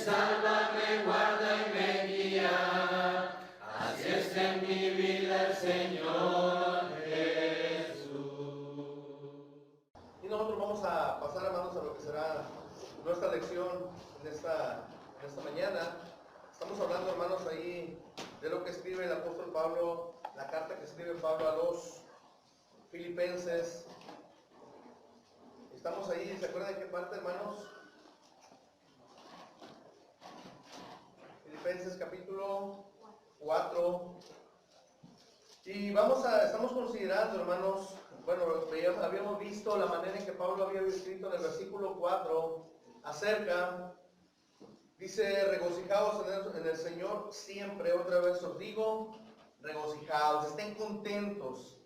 salva, me guarda y me guía. Así es en mi vida el Señor Jesús. Y nosotros vamos a pasar, hermanos, a lo que será nuestra lección en esta mañana. Estamos hablando, hermanos, ahí de lo que escribe el apóstol Pablo, la carta que escribe Pablo a los Filipenses. Estamos ahí, ¿se acuerdan de qué parte, hermanos? Filipenses capítulo 4. Y estamos considerando, hermanos, bueno, habíamos visto la manera en que Pablo había escrito en el versículo 4 acerca, dice, regocijaos en el Señor siempre. Otra vez os digo, regocijaos, estén contentos.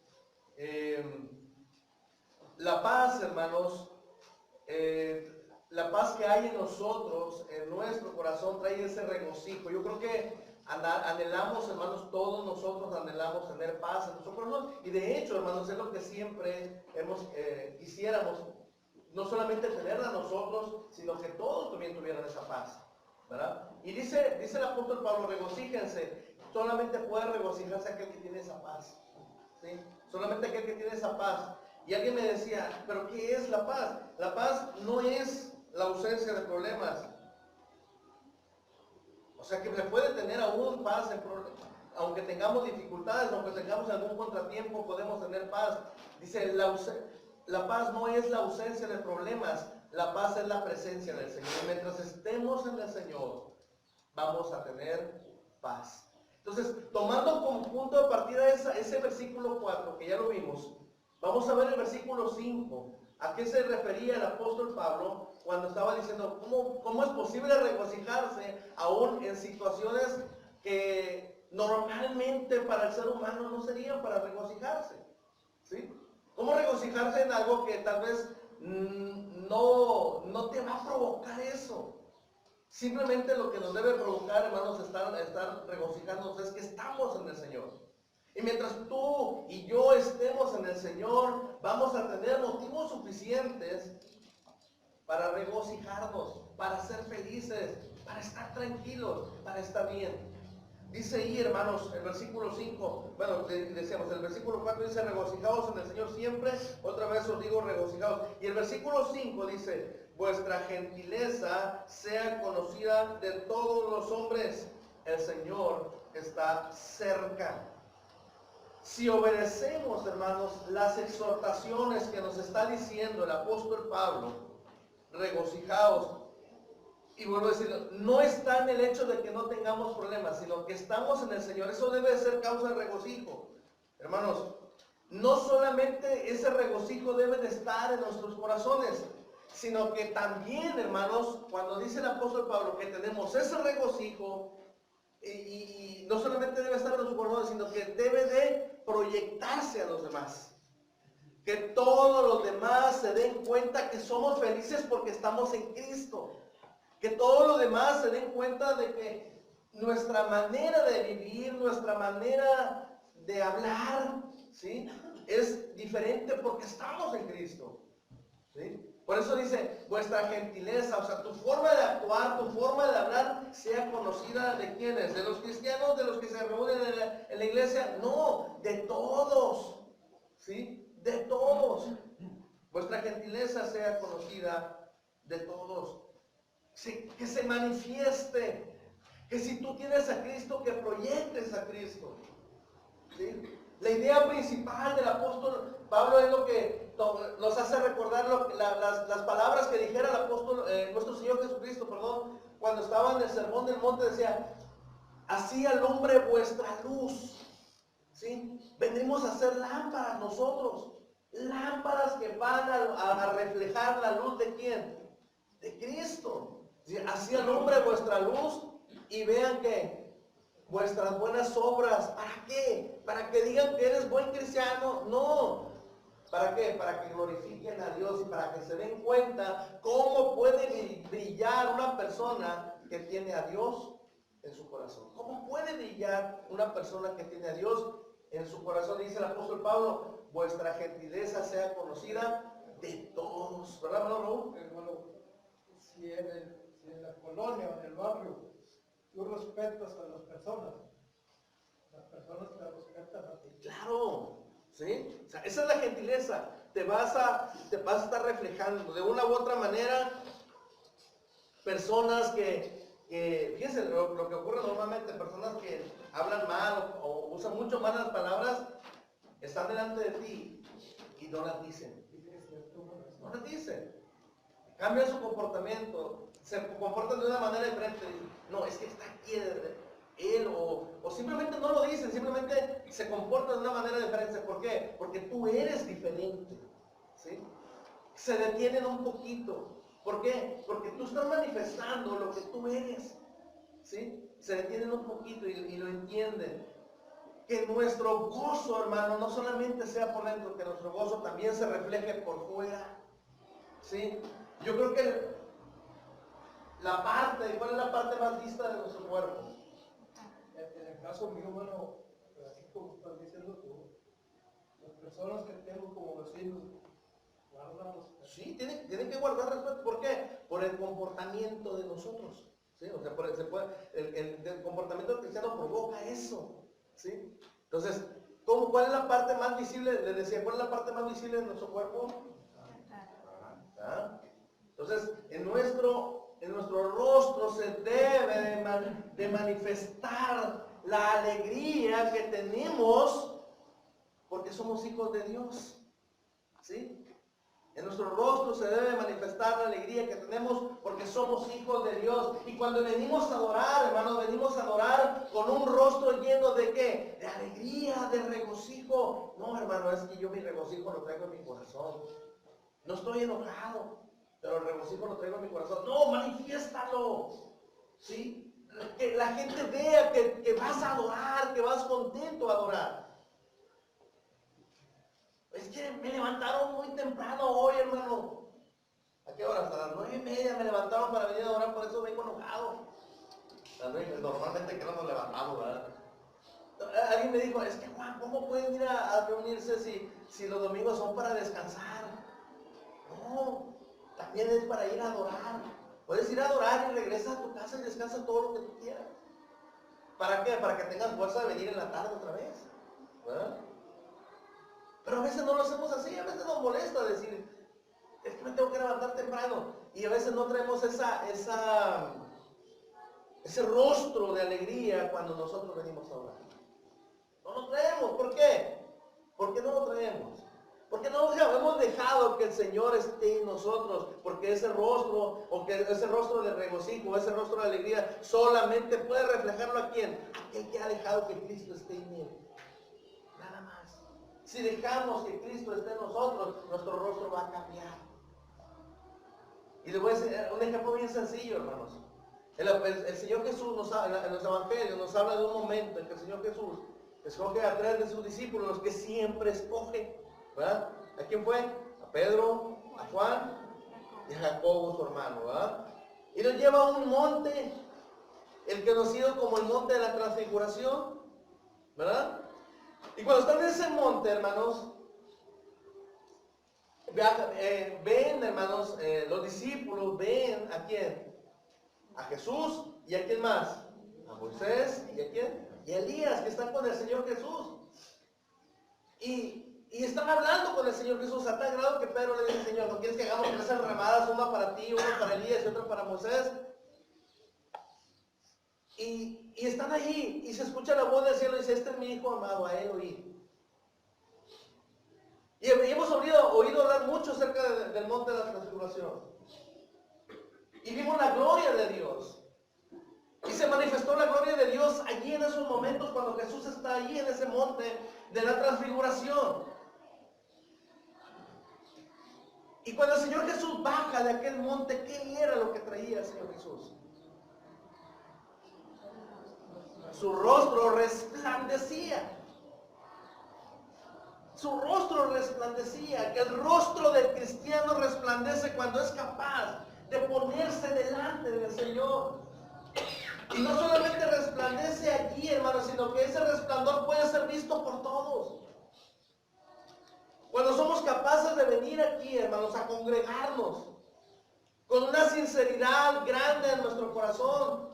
La paz, hermanos, la paz que hay en nosotros, en nuestro corazón, trae ese regocijo. Yo creo que anhelamos, hermanos, todos nosotros anhelamos tener paz en nuestro corazón. Y de hecho, hermanos, es lo que siempre quisiéramos, no solamente tenerla nosotros, sino que todos también tuvieran esa paz, ¿verdad? Y dice el apóstol Pablo, regocíjense. Solamente puede regocijarse aquel que tiene esa paz, ¿sí? Solamente aquel que tiene esa paz. Y alguien me decía, ¿pero qué es la paz? La paz no es la ausencia de problemas. O sea que le puede tener aún paz, aunque tengamos dificultades, aunque tengamos algún contratiempo, podemos tener paz. Dice, la paz no es la ausencia de problemas, la paz es la presencia del Señor. Y mientras estemos en el Señor, vamos a tener paz. Entonces, tomando como punto de partida ese versículo 4, que ya lo vimos, vamos a ver el versículo 5. ¿A qué se refería el apóstol Pablo cuando estaba diciendo cómo es posible regocijarse aún en situaciones que normalmente para el ser humano no serían para regocijarse? ¿Sí? ¿Cómo regocijarse en algo que tal vez no te va a provocar eso? Simplemente lo que nos debe provocar, hermanos, estar regocijándonos es que estamos en el Señor. Y mientras tú y yo estemos en el Señor, vamos a tener motivos suficientes para regocijarnos, para ser felices, para estar tranquilos, para estar bien. Dice ahí, hermanos, el versículo 5, bueno, decíamos, el versículo 4 dice, regocijaos en el Señor siempre. Otra vez os digo, regocijaos. Y el versículo 5 dice, vuestra gentileza sea conocida de todos los hombres. El Señor está cerca. Si obedecemos, hermanos, las exhortaciones que nos está diciendo el apóstol Pablo, regocijaos. Y vuelvo a decir, no está en el hecho de que no tengamos problemas, sino que estamos en el Señor. Eso debe ser causa de regocijo. Hermanos, no solamente ese regocijo debe de estar en nuestros corazones, sino que también, hermanos, cuando dice el apóstol Pablo que tenemos ese regocijo, y no solamente debe estar en nuestros corazones, sino que debe de proyectarse a los demás. Que todos los demás se den cuenta que somos felices porque estamos en Cristo. Que todos los demás se den cuenta de que nuestra manera de vivir, nuestra manera de hablar, ¿sí?, es diferente porque estamos en Cristo, ¿sí? Por eso dice, vuestra gentileza, o sea, tu forma de actuar, tu forma de hablar, sea conocida de quiénes, de los cristianos, de los que se reúnen en la iglesia, no, de todos, ¿sí? De todos. Vuestra gentileza sea conocida de todos. Sí, que se manifieste, que si tú tienes a Cristo, que proyectes a Cristo, ¿sí? La idea principal del apóstol Pablo es lo que nos hace recordar las palabras que dijera el apóstol, nuestro Señor Jesucristo, cuando estaba en el sermón del monte, decía, así alumbre vuestra luz, ¿sí? Venimos a ser lámparas nosotros, lámparas que van a reflejar la luz de ¿quién? De Cristo. Así alumbre vuestra luz y vean que vuestras buenas obras, ¿para qué? ¿Para que digan que eres buen cristiano? No. ¿Para qué? Para que glorifiquen a Dios y para que se den cuenta cómo puede brillar una persona que tiene a Dios en su corazón. ¿Cómo puede brillar una persona que tiene a Dios en su corazón? Dice el apóstol Pablo, vuestra gentileza sea conocida de todos. ¿Verdad, hermano Raúl? Hermano, si en en la colonia o en el barrio, tú respetas a las personas te respetan a ti. Claro, ¿sí? O sea, esa es la gentileza. Te vas a estar reflejando de una u otra manera. Personas que fíjense lo que ocurre normalmente, personas que hablan mal o usan mucho malas palabras, están delante de ti y no las dicen. No las dicen. Cambian su comportamiento, se comportan de una manera diferente. No, es que está aquí él, o simplemente no lo dicen, simplemente se comportan de una manera diferente. ¿Por qué? Porque tú eres diferente, ¿sí? Se detienen un poquito. ¿Por qué? Porque tú estás manifestando lo que tú eres, ¿sí? Se detienen un poquito y lo entienden. Que nuestro gozo, hermano, no solamente sea por dentro, que nuestro gozo también se refleje por fuera, ¿sí? Yo creo que ¿cuál es la parte más vista de nuestro cuerpo? En el caso mío, bueno, así como estás diciendo tú, las personas que tengo como vecinos, guardan respeto. Sí, tienen que guardar respeto. ¿Por qué? Por el comportamiento de nosotros, ¿sí? O sea, el comportamiento cristiano provoca eso, ¿sí? Entonces, ¿cuál es la parte más visible? Les decía, ¿cuál es la parte más visible de nuestro cuerpo? ¿Ah? Entonces, en nuestro rostro se debe de manifestar la alegría que tenemos porque somos hijos de Dios, ¿sí? En nuestro rostro se debe manifestar la alegría que tenemos porque somos hijos de Dios. Y cuando venimos a adorar, hermanos, venimos a adorar con un rostro lleno de ¿qué? De alegría, de regocijo. No, hermano, es que yo mi regocijo lo traigo en mi corazón. No estoy enojado, pero el regocijo lo traigo en mi corazón. No, manifiéstalo, ¿sí? Que la gente vea que vas a adorar, que vas contento a adorar. Es que me levantaron muy temprano hoy, hermano. ¿A qué hora? Hasta las 9:30 me levantaron para venir a orar, por eso vengo enojado. Normalmente que no nos levantamos, ¿verdad? Alguien me dijo, es que Juan, ¿cómo pueden ir a reunirse si los domingos son para descansar? No, también es para ir a adorar. Puedes ir a adorar y regresas a tu casa y descansa todo lo que tú quieras. ¿Para qué? Para que tengas fuerza de venir en la tarde otra vez, ¿verdad? Pero a veces no lo hacemos así, a veces nos molesta decir, es que me tengo que levantar temprano. Y a veces no traemos ese rostro de alegría cuando nosotros venimos a orar. No lo traemos, ¿por qué? ¿Por qué no lo traemos? Porque no hemos dejado que el Señor esté en nosotros, porque ese rostro, o que ese rostro de regocijo, ese rostro de alegría, solamente puede reflejarlo a ¿quién? Aquel que ha dejado que Cristo esté en él. Nada más. Si dejamos que Cristo esté en nosotros, nuestro rostro va a cambiar. Y les voy a decir un ejemplo bien sencillo, hermanos. El Señor Jesús en los evangelios nos habla de un momento en que el Señor Jesús escoge a 3 de sus discípulos, los que siempre escoge, ¿verdad? ¿A quién fue? A Pedro, a Juan y a Jacobo, su hermano, ¿verdad? Y los lleva a un monte, el conocido como el monte de la transfiguración, ¿verdad? Y cuando están en ese monte, hermanos, ven, hermanos, los discípulos ven ¿a quién? A Jesús y a quién más, a Moisés y a quién, y a Elías, que están con el Señor Jesús. Y están hablando con el Señor Jesús a tal grado que Pedro le dice, Señor, ¿no quieres que hagamos 3 enramadas, una para ti, una para Elías y otra para Moisés? Y están ahí y se escucha la voz del cielo y dice, este es mi hijo amado, a él oír. Y hemos oído hablar mucho acerca del monte de la transfiguración. Y vimos la gloria de Dios. Y se manifestó la gloria de Dios allí en esos momentos cuando Jesús está allí en ese monte de la transfiguración. Y cuando el Señor Jesús baja de aquel monte, ¿qué era lo que traía el Señor Jesús? Su rostro resplandecía. Su rostro resplandecía, que el rostro del cristiano resplandece cuando es capaz de ponerse delante del Señor. Y no solamente resplandece allí, hermanos, sino que ese resplandor puede ser visto por todos. Cuando somos capaces de venir aquí, hermanos, a congregarnos con una sinceridad grande en nuestro corazón,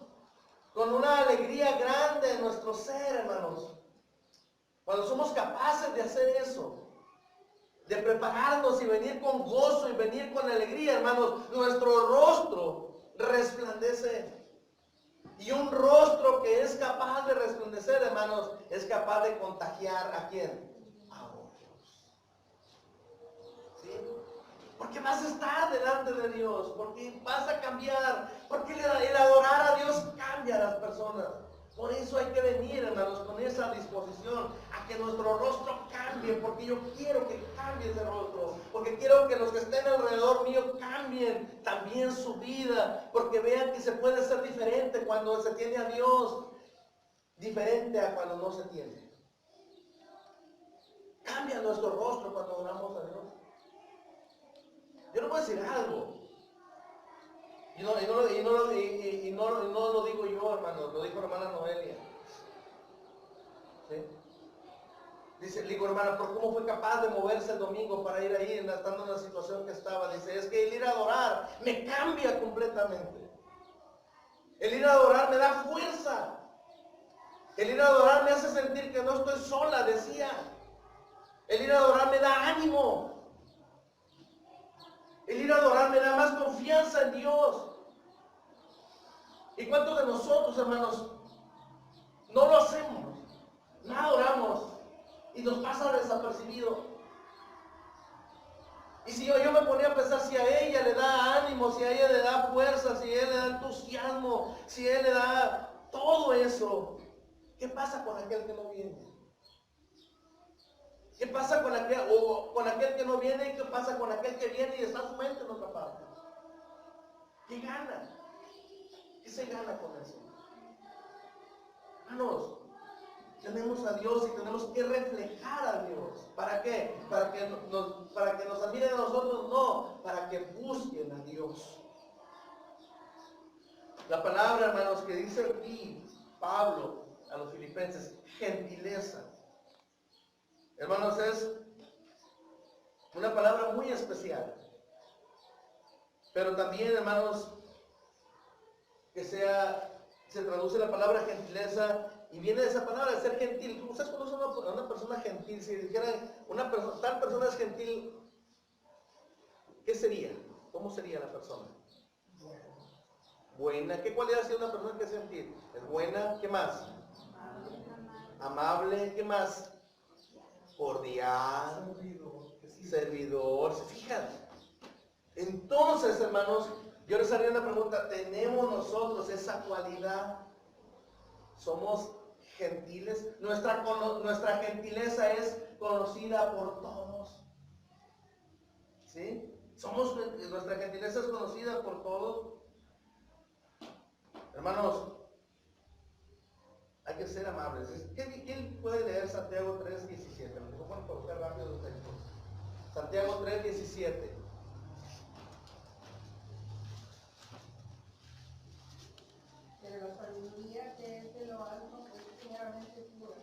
con una alegría grande en nuestro ser, hermanos. Cuando somos capaces de hacer eso, de prepararnos y venir con gozo y venir con alegría, hermanos, nuestro rostro resplandece. Y un rostro que es capaz de resplandecer, hermanos, es capaz de contagiar ¿a quién? A otros. ¿Sí? Porque vas a estar delante de Dios, porque vas a cambiar, porque el adorar a Dios cambia a las personas. Por eso hay que venir, hermanos, con esa disposición a que nuestro rostro cambie, porque yo quiero que cambie ese rostro, porque quiero que los que estén alrededor mío cambien también su vida, porque vean que se puede ser diferente cuando se tiene a Dios, diferente a cuando no se tiene. Cambia nuestro rostro cuando adoramos a Dios. Yo no puedo decir algo. Y no lo digo yo, hermano, lo dijo la hermana Noelia. ¿Sí? Dice, le digo, hermana, ¿pero cómo fue capaz de moverse el domingo para ir ahí, estando en la situación que estaba? Dice, es que el ir a adorar me cambia completamente. El ir a adorar me da fuerza. El ir a adorar me hace sentir que no estoy sola, decía. El ir a adorar me da ánimo. El ir a adorar me da más confianza en Dios. ¿Y cuántos de nosotros, hermanos, no lo hacemos? No adoramos y nos pasa desapercibido. Y si yo me ponía a pensar, si a ella le da ánimo, si a ella le da fuerza, si a él le da entusiasmo, si a él le da todo eso, ¿qué pasa con aquel que no viene? ¿Qué pasa con aquel que no viene? ¿Y qué pasa con aquel que viene y está su mente en otra parte? ¿Qué gana? ¿Qué se gana con eso? Hermanos, tenemos a Dios y tenemos que reflejar a Dios. ¿Para qué? Para que nos admiren a nosotros, no, para que busquen a Dios. La palabra, hermanos, que dice aquí Pablo a los filipenses, gentileza. Hermanos, es una palabra muy especial. Pero también, hermanos, que se traduce la palabra gentileza y viene de esa palabra de ser gentil. ¿Ustedes conocen a una persona gentil? Si dijeran, tal persona es gentil, ¿qué sería? ¿Cómo sería la persona? Buena. ¿Qué cualidad tiene una persona que es gentil? Es buena. ¿Qué más? Amable. ¿Qué más? Cordial. Servidor. ¿Se fijan? Entonces, hermanos, yo les haría una pregunta. ¿Tenemos nosotros esa cualidad? ¿Somos gentiles? Nuestra gentileza es conocida por todos. ¿Sí? Nuestra gentileza es conocida por todos. Hermanos, hay que ser amables. ¿Quién puede leer Santiago 3:17? Me voy a buscar rápido los textos. Santiago 3:17. Pero la sabiduría que es de lo alto es primeramente pura,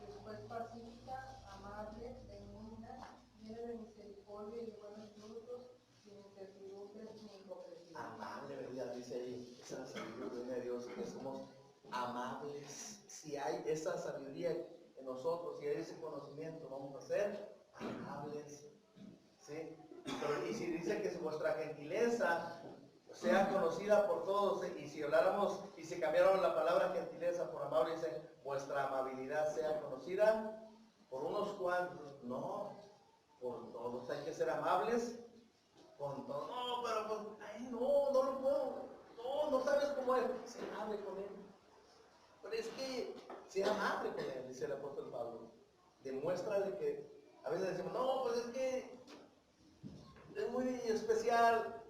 después pacífica, amable, benigna, llena de misericordia y de buenos frutos, sin incertidumbre ni hipocresía. Amable, ¿verdad? Dice ahí, esa es la sabiduría de Dios, que somos amables. Si hay esa sabiduría en nosotros, si hay ese conocimiento, vamos a ser amables. ¿Sí? Y si dice que vuestra gentileza sea conocida por todos, y si habláramos, y si cambiáramos la palabra gentileza por amable, dice, vuestra amabilidad sea conocida por unos cuantos, no, por todos. Hay que ser amables con todos. No, pero pues, no lo puedo. No sabes cómo es. Sé amable con él. Pero es que sea amable con él, dice el apóstol Pablo. Demuéstrale que, a veces decimos, no, pues es que es muy especial.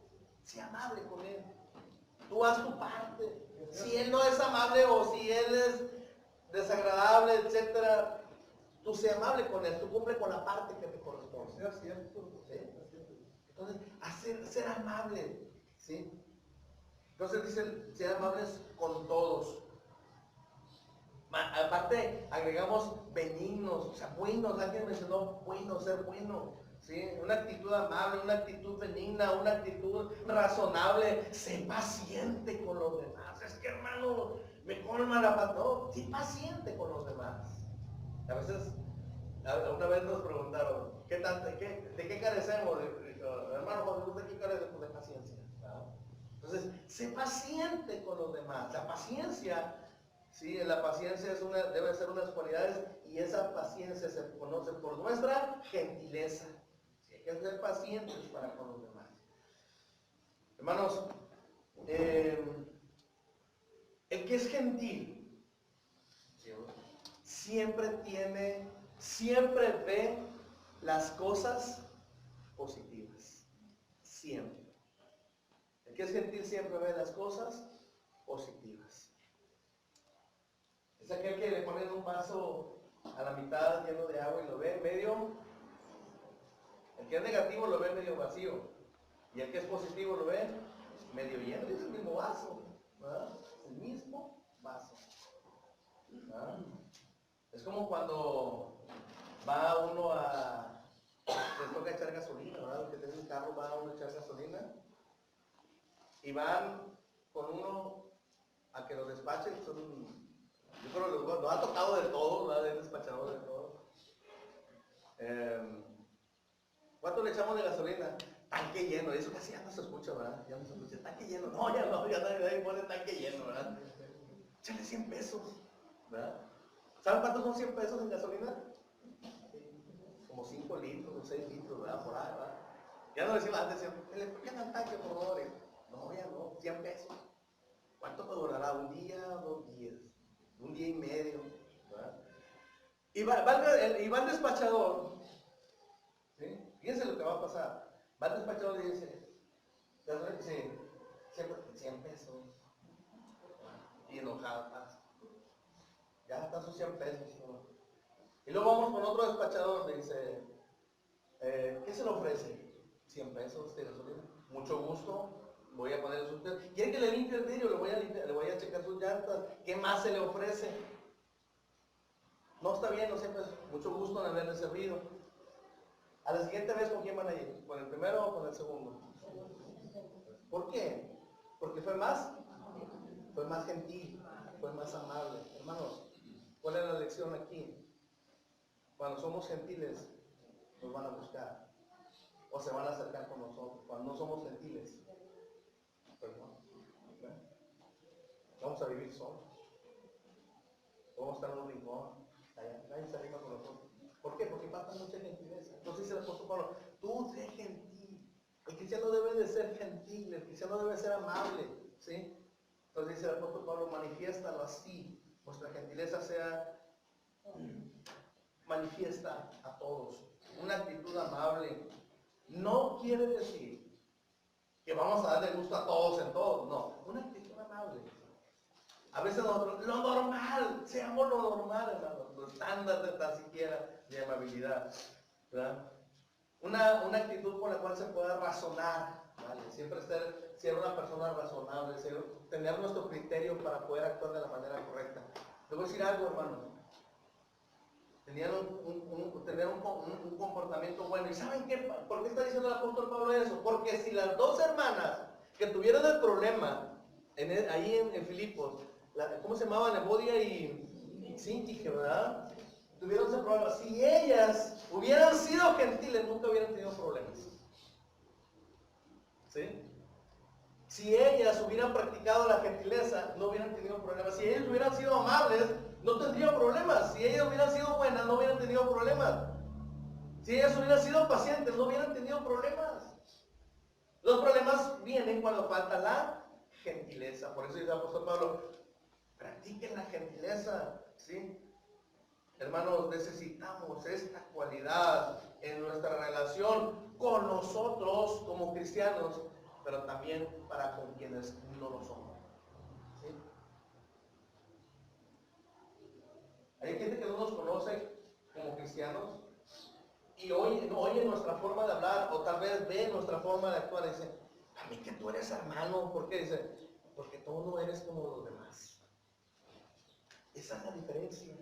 Sea amable con él. Tú haz tu parte. Si él no es amable o si él es desagradable, etcétera, tú sea amable con él. Tú cumple con la parte que te corresponde. ¿Sí? Entonces, ser amable. ¿Sí? Entonces dicen, ser amables con todos. Aparte, agregamos benignos, o sea, buenos. Alguien mencionó bueno, ser bueno. ¿sí? Una actitud amable, una actitud benigna, una actitud razonable. Sé paciente con los demás. Es que, hermano, me colma la paz. No, sé paciente con los demás. A veces, una vez nos preguntaron, ¿de qué carecemos? Hermano, ¿de qué carecemos? De paciencia. ¿Verdad? Entonces, sé paciente con los demás. La paciencia, sí, la paciencia debe ser unas cualidades, y esa paciencia se conoce por nuestra gentileza. Sí, hay que ser pacientes para con los demás. Hermanos, el que es gentil, siempre ve las cosas positivas. Siempre. El que es gentil siempre ve las cosas positivas. Es aquel que le ponen un vaso a la mitad lleno de agua y lo ve medio. El que es negativo lo ve medio vacío. Y el que es positivo lo ve medio lleno. Es el mismo vaso, ¿verdad? El mismo vaso. ¿Verdad? Es como cuando va uno les toca echar gasolina, ¿verdad? El que tiene un carro va uno a echar gasolina. Y van con uno a que lo despachen. Yo creo que lo ha tocado de todo, ¿verdad? Es despachador de todo. ¿Cuánto le echamos de gasolina? Tanque lleno. Eso casi ya no se escucha, ¿verdad? Ya no se escucha. Tanque lleno. No, ya nadie pone tanque lleno, ¿verdad? Échale 100 pesos, ¿verdad? ¿Saben cuántos son 100 pesos en gasolina? Como 5 litros o 6 litros, ¿verdad? Por ahí, ¿verdad? Ya no decimos antes, ¿le ponen al tanque, por favor? No, ya no, 100 pesos. ¿Cuánto me durará? ¿Un día, 2 días? ¿Un día y medio? ¿Verdad? Y va el despachador, ¿sí? Fíjense lo que va a pasar. Va el despachador y dice, sí, 100 pesos. Y enojado, ya están sus 100 pesos. ¿No? Y luego vamos con otro despachador, le dice, ¿qué se le ofrece? 100 pesos de gasolina. Mucho gusto. Voy a poner sus usted. ¿Quiere que le limpie el vidrio? Le voy a checar sus llantas. ¿Qué más se le ofrece? No, está bien, no sé, pues, mucho gusto en haberle servido. A la siguiente vez, ¿con quién van a ir? ¿Con el primero o con el segundo? ¿Por qué? Porque fue más gentil, fue más amable. Hermanos, ¿cuál es la lección aquí? Cuando somos gentiles, nos van a buscar o se van a acercar con nosotros. Cuando no somos gentiles, perdón, vamos a vivir solos. Vamos a estar en un rincón, nadie se arrima con nosotros. ¿Por qué? Porque falta mucha gentileza. Entonces dice el apóstol Pablo, tú sé gentil. El cristiano debe de ser gentil, el cristiano debe ser amable, ¿sí? Entonces dice el apóstol Pablo, manifiéstalo así, vuestra gentileza sea manifiesta a todos. Una actitud amable no quiere decir que vamos a darle gusto a todos en todo, no, una actitud amable. A veces nosotros, lo normal, seamos lo normal, hermano, los estándares de tan siquiera de amabilidad, ¿verdad? Una actitud con la cual se pueda razonar, ¿vale? Siempre ser una persona razonable, tener nuestro criterio para poder actuar de la manera correcta. Te voy a decir algo, hermano. Tener un comportamiento bueno. ¿Y saben qué? ¿Por qué está diciendo el apóstol Pablo eso? Porque si las dos hermanas que tuvieron el problema ahí en Filipos, ¿cómo se llamaban? Evodia y Síntique, ¿verdad? Tuvieron ese problema. Si ellas hubieran sido gentiles, nunca hubieran tenido problemas. ¿Sí? Si ellas hubieran practicado la gentileza, no hubieran tenido problemas. Si ellas hubieran sido amables, no tendrían problemas. Si ellas hubieran sido buenas, no hubieran tenido problemas. Si ellas hubieran sido pacientes, no hubieran tenido problemas. Los problemas vienen cuando falta la gentileza. Por eso dice el apóstol Pablo, practiquen la gentileza, ¿sí? Hermanos, necesitamos esta cualidad en nuestra relación con nosotros como cristianos, pero también para con quienes no lo somos. ¿Sí? Hay gente que no nos conoce como cristianos y oye nuestra forma de hablar o tal vez ve nuestra forma de actuar y dice, a mí que tú eres hermano. ¿Por qué? Dice, porque tú no eres como los demás. Esa es la diferencia.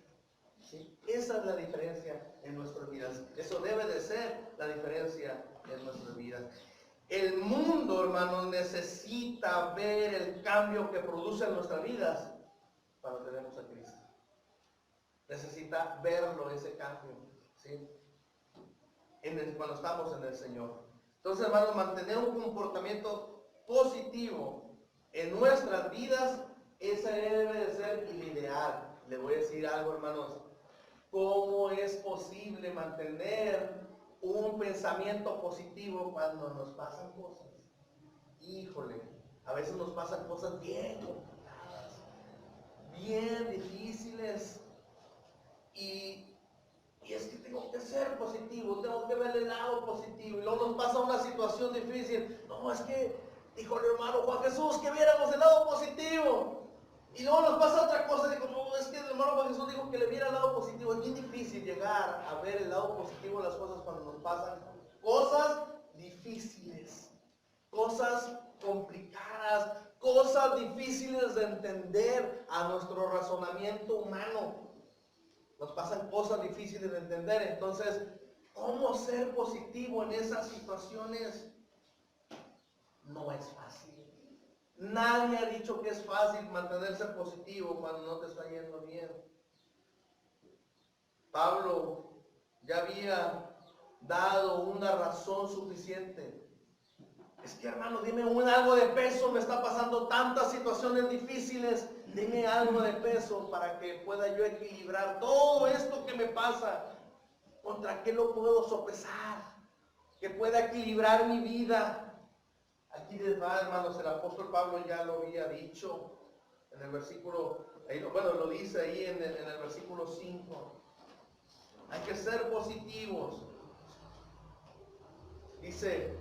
¿Sí? Esa es la diferencia en nuestras vidas. Eso debe de ser la diferencia en nuestras vidas. El mundo, hermanos, necesita ver el cambio que produce en nuestras vidas cuando tenemos a Cristo. Necesita verlo, ese cambio, ¿sí? Cuando estamos en el Señor. Entonces, hermanos, mantener un comportamiento positivo en nuestras vidas, ese debe de ser el ideal. Le voy a decir algo, hermanos. ¿Cómo es posible mantener un pensamiento positivo cuando nos pasan cosas? Híjole, a veces nos pasan cosas bien complicadas, bien difíciles. Y es que tengo que ser positivo, tengo que ver el lado positivo. Y luego nos pasa una situación difícil. No, es que dijo el hermano Juan Jesús que viéramos el lado positivo. Y luego nos pasa otra cosa, digo, no, es que el hermano Juan Jesús dijo que le viera el lado positivo. Es bien difícil llegar a ver el lado positivo de las cosas cuando nos pasan cosas difíciles, cosas complicadas, cosas difíciles de entender a nuestro razonamiento humano. Nos pasan cosas difíciles de entender. Entonces, ¿cómo ser positivo en esas situaciones? No es fácil. Nadie ha dicho que es fácil mantenerse positivo cuando no te está yendo bien. Pablo ya había dado una razón suficiente. Es que, hermano, dime algo de peso, me está pasando tantas situaciones difíciles. Dime algo de peso para que pueda yo equilibrar todo esto que me pasa. ¿Contra qué lo puedo sopesar? Que pueda equilibrar mi vida. Aquí les va, hermanos, el apóstol Pablo ya lo había dicho en el versículo, lo dice ahí en el versículo 5. Hay que ser positivos. Dice,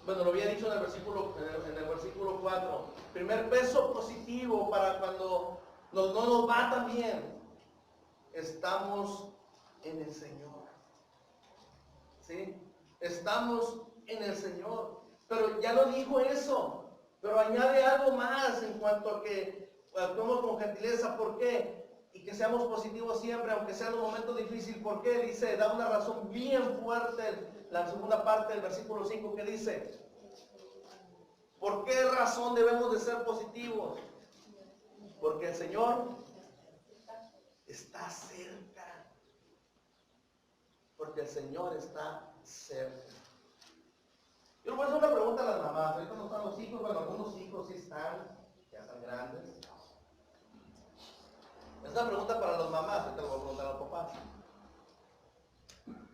lo había dicho en el versículo 4. Primer peso positivo para cuando no nos va tan bien. Estamos en el Señor. ¿Sí? Estamos en el Señor. Pero ya lo dijo eso. Pero añade algo más en cuanto a que actuemos con gentileza. ¿Por qué? Y que seamos positivos siempre, aunque sea en un momento difícil. ¿Por qué? Dice, da una razón bien fuerte. La segunda parte del versículo 5 que dice, ¿por qué razón debemos de ser positivos? Porque el Señor está cerca. Porque el Señor está cerca. Yo le voy a hacer una pregunta a las mamás. Ahorita no están los hijos, algunos hijos sí están, ya están grandes. Es una pregunta para las mamás, ahorita le voy a preguntar a los papás.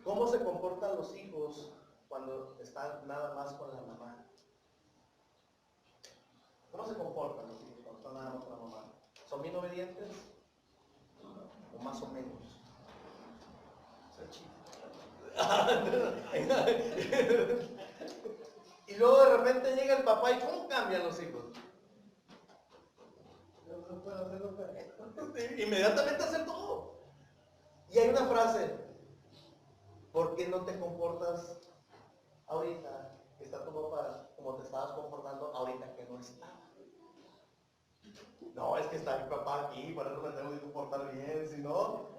¿Cómo se comportan los hijos cuando están nada más con la mamá? ¿Cómo se comportan los hijos cuando están nada más con la mamá? ¿Son bien obedientes? ¿O más o menos? Y luego de repente llega el papá y ¿cómo cambian los hijos? Inmediatamente hacen todo. Y hay una frase, ¿por qué no te comportas ahorita que está tu papá como te estabas comportando ahorita que no está? No, es que está mi papá aquí, por eso me tengo que comportar bien, si no,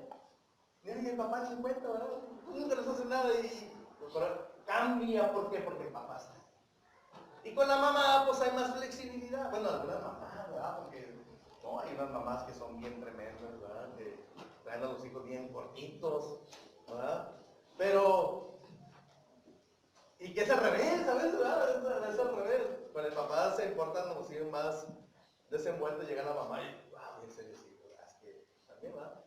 mira, el papá se cuenta, ¿verdad? Nunca les hace nada y cambia, ¿por qué? Porque el papá está. Y con la mamá, pues hay más flexibilidad. Bueno, algunas mamás, ¿verdad? Porque no, hay unas mamás que son bien tremendas, ¿verdad? Que traen a los hijos bien cortitos, ¿verdad? Pero, y que es al revés, ¿sabes? ¿Verdad? Es al revés. Con el papá se importan, como si más desenvueltos, llega la mamá y, wow, en serio, sí, ¿verdad? Es que también, ¿verdad?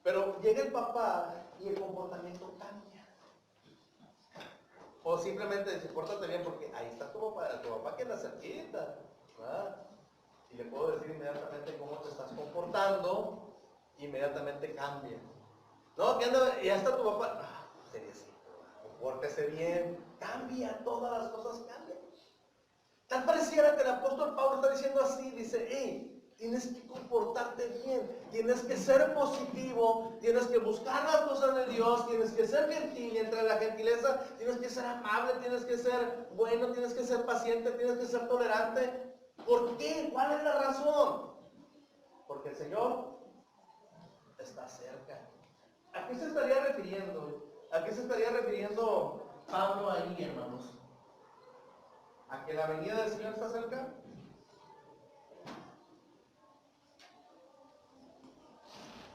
Pero llega el papá y el comportamiento cambia. O simplemente dice, pórtate bien porque ahí está tu papá que anda cerquita, ¿verdad? Y le puedo decir inmediatamente cómo te estás comportando, inmediatamente cambia. No, que anda, ya está tu papá, seriecito, compórtese bien, cambia, todas las cosas cambian. Tal pareciera que el apóstol Pablo está diciendo así, dice, hey, tienes que comportarte bien, tienes que ser positivo, tienes que buscar las cosas de Dios, tienes que ser gentil, y entre la gentileza tienes que ser amable, tienes que ser bueno, tienes que ser paciente, tienes que ser tolerante. ¿Por qué? ¿Cuál es la razón? Porque el Señor está está cerca. ¿A qué se estaría refiriendo? ¿A qué se estaría refiriendo Pablo ahí, hermanos? ¿A que la venida del Señor está cerca?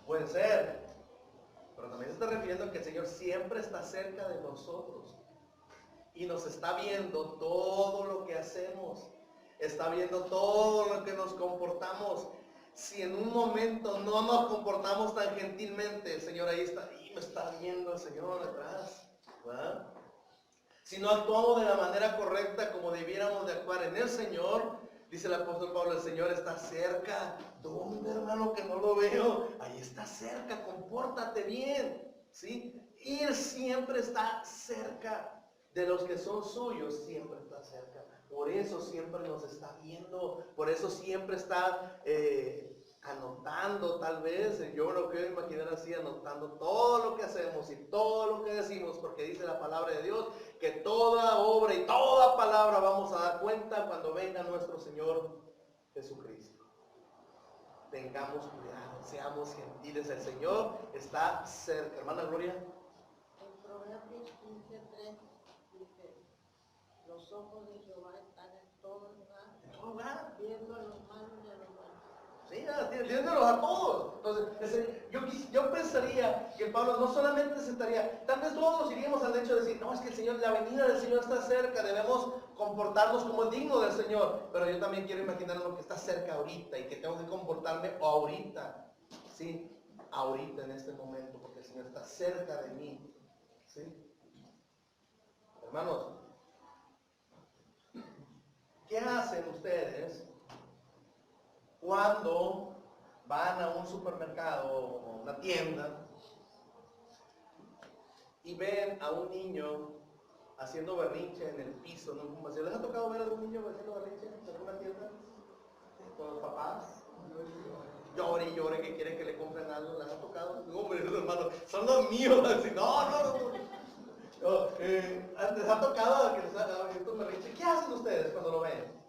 Puede ser, pero también se está refiriendo a que el Señor siempre está cerca de nosotros y nos está viendo todo lo que hacemos, está viendo todo lo que nos comportamos. Si en un momento no nos comportamos tan gentilmente, el Señor ahí está, y me está viendo el Señor detrás, ¿verdad? Si no actuamos de la manera correcta como debiéramos de actuar en el Señor, dice el apóstol Pablo, el Señor está cerca. ¿Dónde, hermano, que no lo veo? Ahí está cerca, compórtate bien, ¿sí? Y Él siempre está cerca de los que son suyos, siempre está cerca. Por eso siempre nos está viendo, por eso siempre está anotando, tal vez, yo lo quiero imaginar así, anotando todo lo que hacemos y todo lo que decimos, porque dice la palabra de Dios que toda obra y toda palabra vamos a dar cuenta cuando venga nuestro Señor Jesucristo. Tengamos cuidado, seamos gentiles, el Señor está cerca. Hermana Gloria. En Proverbios 15:3 dice, los ojos de Jehová están en todo lugar, viendo a los malos y a los buenos. Sí, viéndolos a todos. Entonces, yo pensaría que Pablo no solamente se estaría, tal vez todos iríamos al hecho de decir, no, es que el Señor, la venida del Señor está cerca, debemos comportarnos como digno del Señor, pero yo también quiero imaginar lo que está cerca ahorita y que tengo que comportarme ahorita, ¿sí? Ahorita, en este momento, porque el Señor está cerca de mí, ¿sí? Hermanos, ¿qué hacen ustedes cuando van a un supermercado o una tienda y ven a un niño haciendo berrinche en el piso? ¿No? ¿Les ha tocado ver a algún niño haciendo berrinche en alguna tienda? Con los papás. Llore y llore que quieren que le compren algo. ¿Les ha tocado? No, hombre, hermano, son los míos. Así, no. ¿Les ha tocado que les hagan estos berrinches? ¿Qué hacen ustedes cuando lo ven?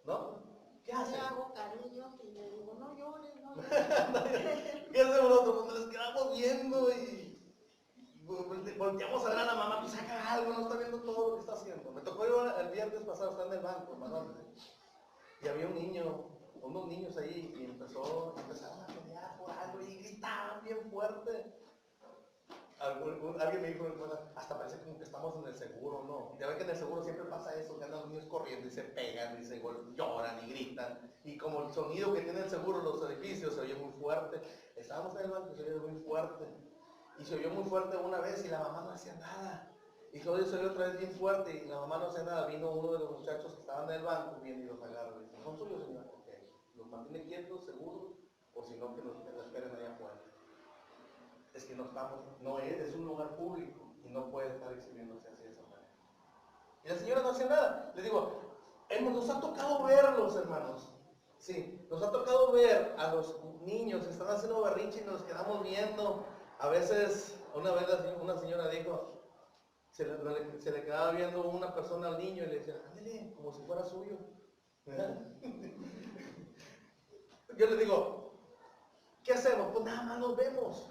¿No? ¿Qué hacen? Le hago cariños y le digo, no llores, no llores. ¿Qué hacemos nosotros? Nos les quedamos viendo y volteamos a ver a la mamá, pues haga algo, no está viendo todo lo que está haciendo. Me tocó ir el viernes pasado, estar en el banco, hermano, y había unos niños ahí, y empezaron a pelear por algo y gritaban bien fuerte. Alguien me dijo, hasta parece como que estamos en el seguro, ¿no? Ya ven que en el seguro siempre pasa eso, que andan los niños corriendo y se pegan y se lloran y gritan. Y como el sonido que tiene el seguro, los edificios, se oye muy fuerte. Estábamos en el banco y se oye muy fuerte. Y se oyó muy fuerte una vez y la mamá no hacía nada. Y se oyó otra vez bien fuerte y la mamá no hacía nada. Vino uno de los muchachos que estaban en el banco, viene y los agarra y dice, ¿son suyos, señor? Ok. ¿Los mantiene quietos, seguros? O si no, que los esperen allá afuera. Es que es un lugar público y no puede estar exhibiéndose así de esa manera. Y la señora no hacía nada. Le digo, nos ha tocado verlos, hermanos. Sí, nos ha tocado ver a los niños que están haciendo berrinche y nos quedamos viendo. A veces, una vez una señora dijo, se le quedaba viendo una persona al niño y le decía, ándale, como si fuera suyo. Yo le digo, ¿qué hacemos? Pues nada más nos vemos.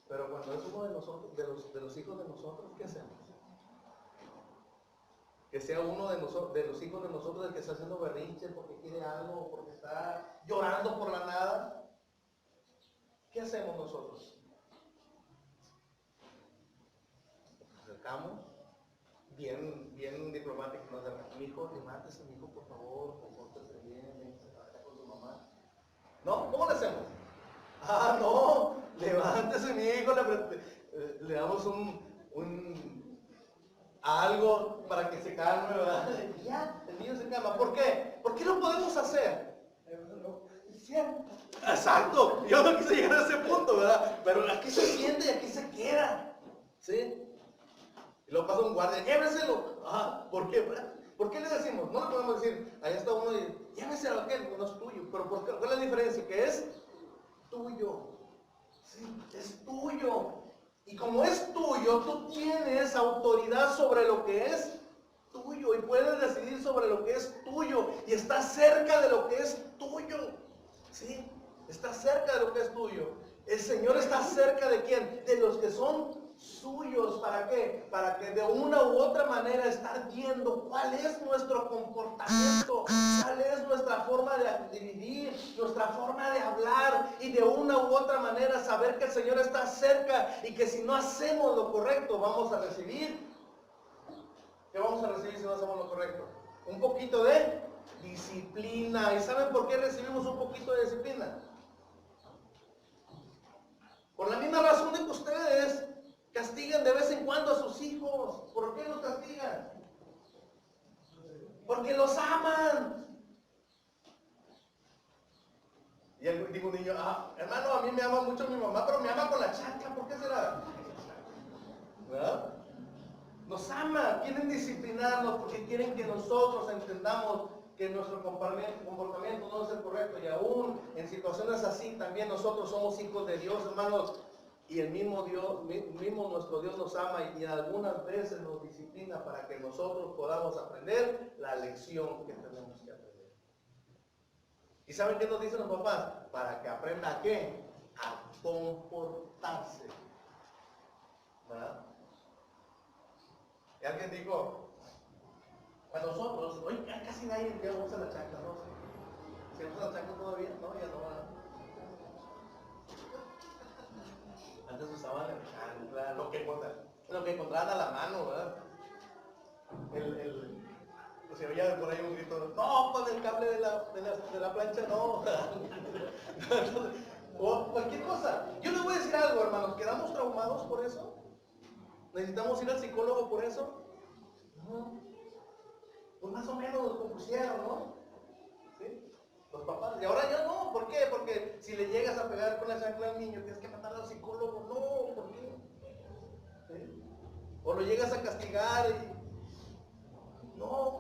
Pero cuando es uno de nosotros, de los hijos de nosotros, ¿qué hacemos? Que sea uno de los hijos de nosotros el que está haciendo berrinche porque quiere algo, porque está llorando por la nada. ¿Qué hacemos nosotros? Nos acercamos, bien diplomático, nos acercamos. Mi hijo, levántese, mi hijo, por favor, compórtese bien, véngase acá con su mamá. ¿No? ¿Cómo le hacemos? Ah, no, levántese, mi hijo, le damos algo para que se calme, ¿verdad? Y ya, el niño se calma. ¿Por qué? ¿Por qué no podemos hacer? Exacto, yo no quise llegar a ese punto, ¿verdad? Pero aquí se siente y aquí se queda, ¿sí? Y luego pasa un guardia, lléveselo. Ah, ¿por qué? ¿Por qué le decimos? No le podemos decir, allá está uno y lléveselo a aquel, no es tuyo. Pero ¿cuál es la diferencia? Que es tuyo. Sí, es tuyo. Y como es tuyo, tú tienes autoridad sobre lo que es tuyo y puedes decidir sobre lo que es tuyo y estás cerca de lo que es tuyo. ¿Sí? está cerca de lo que es tuyo. El Señor está cerca de quién? De los que son suyos. ¿Para qué? Para que de una u otra manera estar viendo cuál es nuestro comportamiento, cuál es nuestra forma de vivir, nuestra forma de hablar, y de una u otra manera saber que el Señor está cerca y que si no hacemos lo correcto vamos a recibir. ¿Qué vamos a recibir si no hacemos lo correcto? Un poquito de disciplina. ¿Y saben por qué recibimos un poquito de disciplina? Por la misma razón de que ustedes castigan de vez en cuando a sus hijos. ¿Por qué los castigan? Porque los aman. Y digo un niño, hermano, a mí me ama mucho mi mamá, pero me ama con la chancla. ¿Por qué será? ¿Verdad? Nos ama, quieren disciplinarnos porque quieren que nosotros entendamos que nuestro comportamiento no es el correcto, y aún en situaciones así también nosotros somos hijos de Dios, hermanos, y el mismo Dios, mismo nuestro Dios nos ama, y algunas veces nos disciplina para que nosotros podamos aprender la lección que tenemos que aprender. ¿Y saben qué nos dicen los papás? Para que aprenda ¿a qué? A comportarse. ¿Verdad? Y alguien dijo, a nosotros, hoy casi nadie ya usa la chancla, ¿no? ¿Se usa la chancla todavía? No, ya no. Antes usaban la chancla, lo que encontraban a la mano, ¿verdad? Se oía por ahí un grito, no, con el cable de la plancha, no. O cualquier cosa. Yo les voy a decir algo, hermanos, ¿quedamos traumados por eso? ¿Necesitamos ir al psicólogo por eso? No. Pues más o menos nos compusieron, ¿no? ¿Sí? Los papás. Y ahora ya no. ¿Por qué? Porque si le llegas a pegar con la chancla al niño, tienes que mandarlo al psicólogo. No, ¿por qué? ¿Sí? O lo llegas a castigar y... No.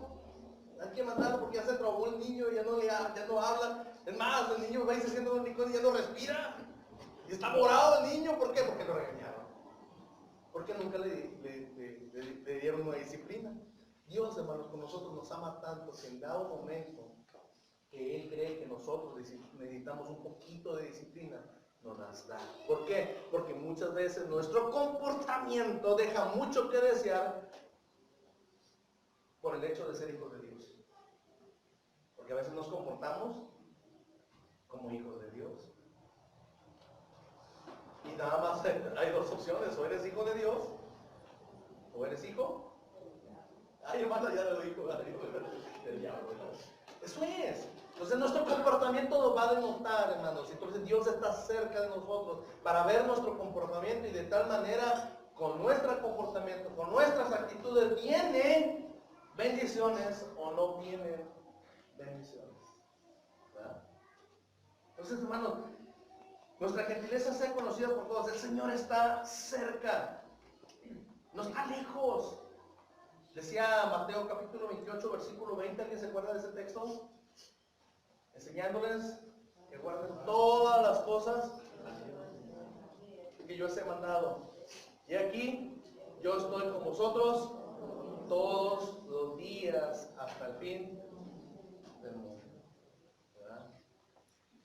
Hay que mandarlo porque ya se traumó el niño y ya no habla. Es más, el niño va y se siente un licor y ya no respira. Y está morado el niño. ¿Por qué? Porque lo regañaron. Porque nunca le dieron una disciplina. Dios, hermanos, con nosotros nos ama tanto que en dado momento que Él cree que nosotros necesitamos un poquito de disciplina, nos las da. ¿Por qué? Porque muchas veces nuestro comportamiento deja mucho que desear por el hecho de ser hijos de Dios. Porque a veces nos comportamos como hijos de Dios. Y nada más hay dos opciones: o eres hijo de Dios, o eres hijo. Ay, hermano, ya lo dijo del diablo. Eso es. Entonces nuestro comportamiento nos va a denotar, hermanos. Entonces Dios está cerca de nosotros para ver nuestro comportamiento, y de tal manera, con nuestro comportamiento, con nuestras actitudes, vienen bendiciones o no vienen bendiciones. ¿Verdad? Entonces, hermanos, nuestra gentileza sea conocida por todos. El Señor está cerca, no está lejos. Decía Mateo capítulo 28, versículo 20, ¿alguien se acuerda de ese texto? Enseñándoles que guarden todas las cosas que yo os he mandado. Y aquí, yo estoy con vosotros todos los días hasta el fin del mundo. ¿Verdad?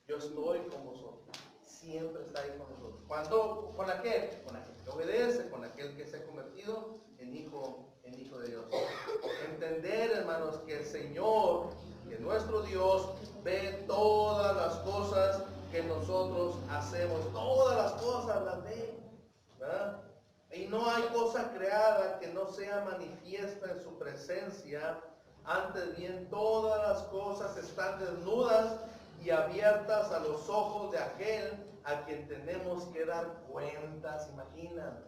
Yo estoy con vosotros. Siempre está ahí con nosotros. ¿Cuándo? ¿Con aquel? Con aquel que obedece, con aquel que se ha convertido en hijo de Dios. Entender, hermanos, que el Señor, que nuestro Dios, ve todas las cosas que nosotros hacemos. Todas las cosas las ve. ¿Verdad? Y no hay cosa creada que no sea manifiesta en su presencia. Antes bien, todas las cosas están desnudas y abiertas a los ojos de aquel a quien tenemos que dar cuentas. Imaginan.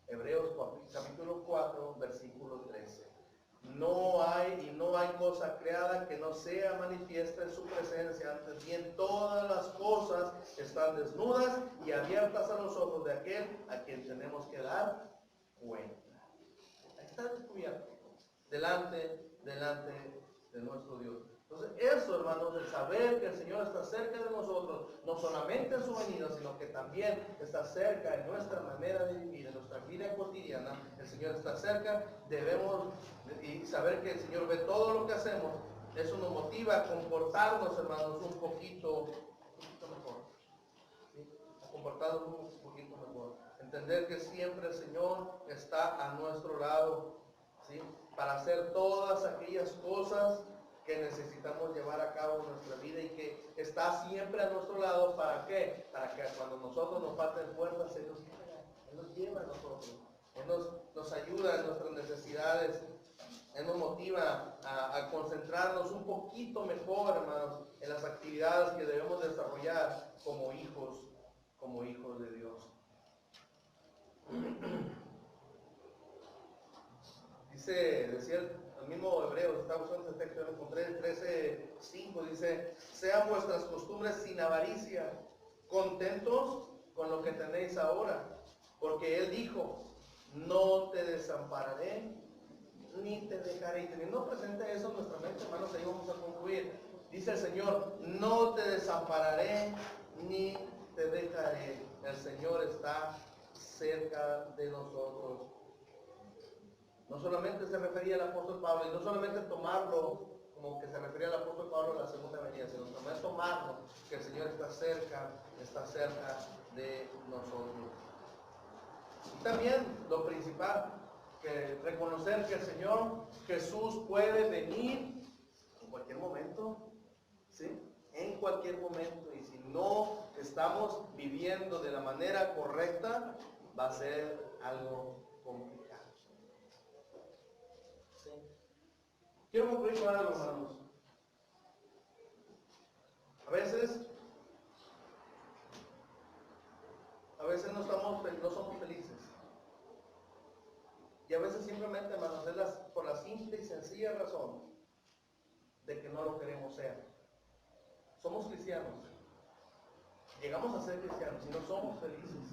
Hebreos capítulo 4, versículo 13. No hay cosa creada que no sea manifiesta en su presencia. Antes bien, todas las cosas están desnudas y abiertas a los ojos de aquel a quien tenemos que dar cuenta. Ahí está descubierto. Delante de nuestro Dios. Entonces, eso, hermanos, el saber que el Señor está cerca de nosotros, no solamente en su venida, sino que también está cerca en nuestra manera de vivir, en nuestra vida cotidiana. El Señor está cerca, debemos y saber que el Señor ve todo lo que hacemos. Eso nos motiva a comportarnos, hermanos, un poquito poquito mejor, ¿sí? A comportarnos un poquito mejor. Entender que siempre el Señor está a nuestro lado, ¿sí? Para hacer todas aquellas cosas que necesitamos llevar a cabo en nuestra vida y que está siempre a nuestro lado. ¿Para qué? Para que cuando nosotros nos falten fuerzas, Él nos lleva a nosotros. Él nos ayuda en nuestras necesidades. Él nos motiva a concentrarnos un poquito mejor, hermanos, en las actividades que debemos desarrollar como hijos de Dios. Decía el mismo Hebreo, está usando este texto, yo lo encontré en 13:5, dice: sean vuestras costumbres sin avaricia, contentos con lo que tenéis ahora, porque Él dijo: no te desampararé ni te dejaré. Y teniendo presente eso en nuestra mente, hermanos, ahí vamos a concluir. Dice el Señor: no te desampararé ni te dejaré. El Señor está cerca de nosotros. No solamente se refería al apóstol Pablo, y no solamente tomarlo como que se refería al apóstol Pablo en la segunda venida, sino también tomarlo que el Señor está cerca de nosotros. Y también lo principal, que reconocer que el Señor Jesús puede venir en cualquier momento, ¿sí? En cualquier momento, y si no estamos viviendo de la manera correcta, va a ser algo complicado. ¿Sí? Quiero concluir con algo, hermanos. A veces no somos felices. Y a veces simplemente, hermanos, es por la simple y sencilla razón de que no lo queremos ser. Somos cristianos. Llegamos a ser cristianos y no somos felices.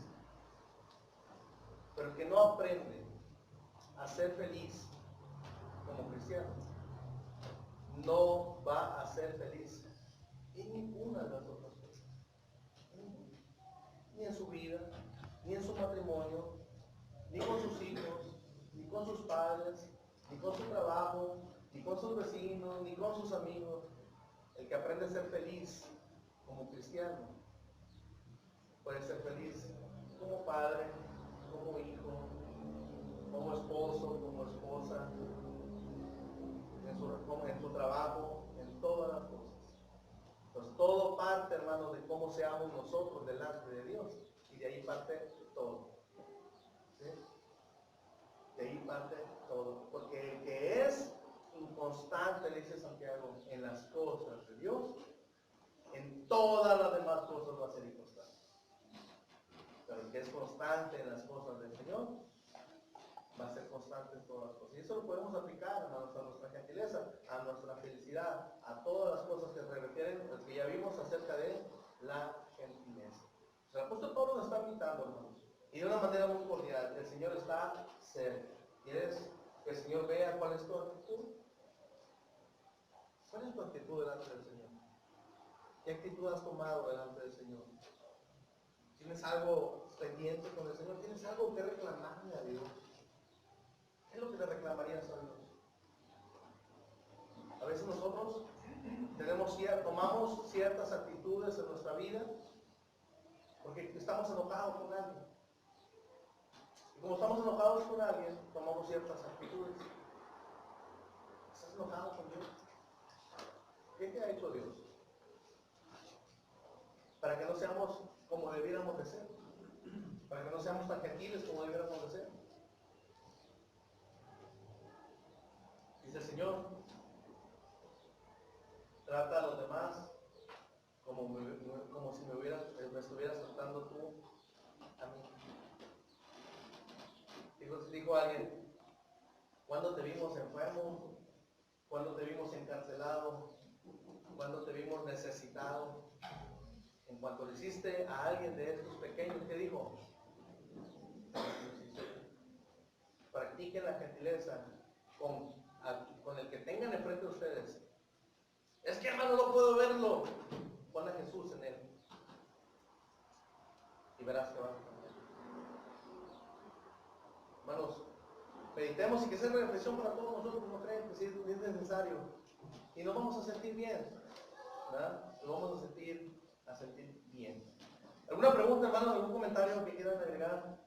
Pero el que no aprende a ser feliz como cristiano, no va a ser feliz en ninguna de las otras cosas. Ni en su vida, ni en su matrimonio, ni con sus hijos, ni con sus padres, ni con su trabajo, ni con sus vecinos, ni con sus amigos. El que aprende a ser feliz como cristiano puede ser feliz como padre, como hijo, como esposo, como esposa, en su trabajo, en todas las cosas. Entonces todo parte, hermanos, de cómo seamos nosotros delante de Dios, y de ahí parte todo. ¿Sí? De ahí parte todo, porque el que es inconstante, le dice Santiago, en las cosas de Dios, en todas las demás cosas va a ser inconstante. Pero el que es constante en las cosas del Señor, va a ser constante en todas las cosas. Y eso lo podemos aplicar a nuestra gentileza, a nuestra felicidad, a todas las cosas que se refieren, las que ya vimos acerca de la gentileza. El apóstol Pablo nos está invitando, hermanos, y de una manera muy cordial. El Señor está cerca. ¿Quieres que el Señor vea cuál es tu actitud? ¿Cuál es tu actitud delante del Señor? ¿Qué actitud has tomado delante del Señor? ¿Tienes algo pendiente con el Señor? ¿Tienes algo que reclamarle a Dios? ¿Qué es lo que le reclamarías a Dios? A veces nosotros tomamos ciertas actitudes en nuestra vida porque estamos enojados con alguien. Y como estamos enojados con alguien, tomamos ciertas actitudes. ¿Estás enojado con Dios? ¿Qué te ha hecho Dios? Para que no seamos como debiéramos de ser. Para que no seamos tan gentiles como debiéramos de ser. Dice el Señor: trata a los demás como si me estuvieras tratando tú a mí. Dijo alguien: ¿cuándo te vimos enfermo? ¿Cuándo te vimos encarcelado? ¿Cuándo te vimos necesitado? En cuanto le hiciste a alguien de estos pequeños, ¿qué dijo? Practiquen la gentileza con el que tengan enfrente de ustedes. Es que, hermano, no puedo verlo. Pon a Jesús en él y verás que va a cambiar. Hermanos, meditemos y que sea una reflexión para todos nosotros como creyentes, si es necesario. Y nos vamos a sentir bien, ¿verdad? Nos vamos a sentir a sentir bien. ¿Alguna pregunta, hermanos? ¿Algún comentario que quieran agregar?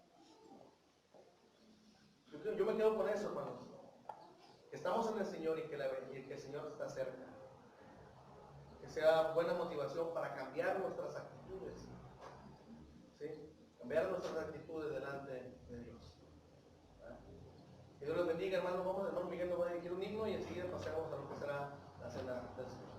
Yo me quedo con eso, hermanos. Que estamos en el Señor y que el Señor está cerca. Que sea buena motivación para cambiar nuestras actitudes. ¿Sí? Cambiar nuestras actitudes delante de Dios. ¿verdad? Que Dios los bendiga, hermanos. Vamos, hermano Miguel nos va a dirigir un himno y enseguida pasemos a lo que será la cena del Señor.